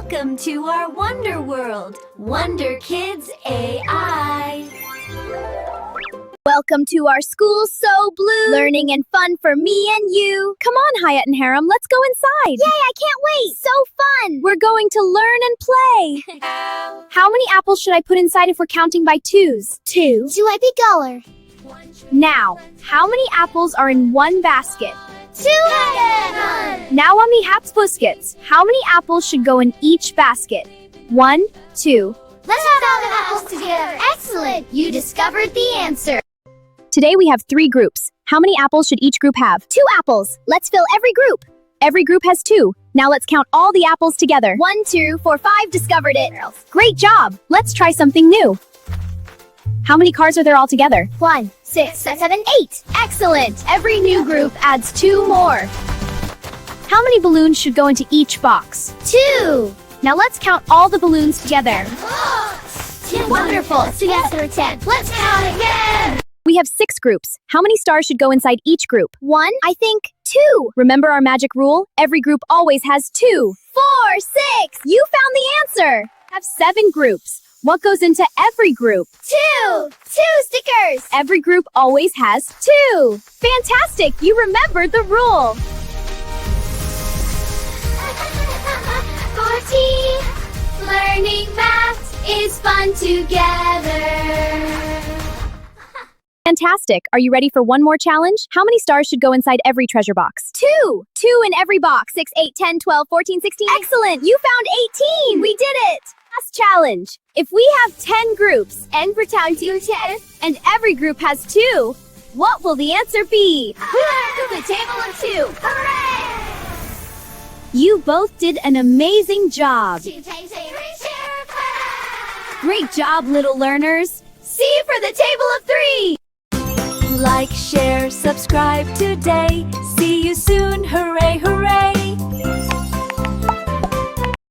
Welcome to our Wonder World, Wonder Kids AI. Welcome to our school so blue. Learning and fun for me and you. Come on, Hayat and Hurram, let's go inside. Yay, I can't wait. So fun. We're going to learn and play. How many apples should I put inside if we're counting by twos? 2. Do I be goer? Now, how many apples are in one basket? 2. Now on the Hapsbuskets, how many apples should go in each basket? 1, 2. Let's count all the apples together. Excellent. You discovered the answer. Today we have 3 groups. How many apples should each group have? 2 apples. Let's fill every group. Every group has 2. Now let's count all the apples together. 1, 2, 4, 5. Discovered it. Great job! Let's try something new. How many cars are there altogether? 1, 6, 7, 8. Excellent! Every new group adds 2 more. How many balloons should go into each box? 2. Now let's count all the balloons together. 10. Wonderful. Together 10. Let's count again. We have 6 groups. How many stars should go inside each group? 1, I think 2. Remember our magic rule? Every group always has 2. 4, 6. You found the answer! Have 7 groups. What goes into every group? 2. 2 stickers. Every group always has 2. Fantastic! You remembered the rule. 14. Learning math is fun together. Fantastic! Are you ready for one more challenge? How many stars should go inside every treasure box? 2. 2 in every box. 6, 8, 10, 12, 14, 16. Excellent! You found 18. We did it! Last challenge. If we have 10 groups, and for time 2, 10, and every group has 2, what will the answer be? The table of 2. Hooray! You both did an amazing job. Great job, little learners. See you for the table of 3. Like, share, subscribe today. See you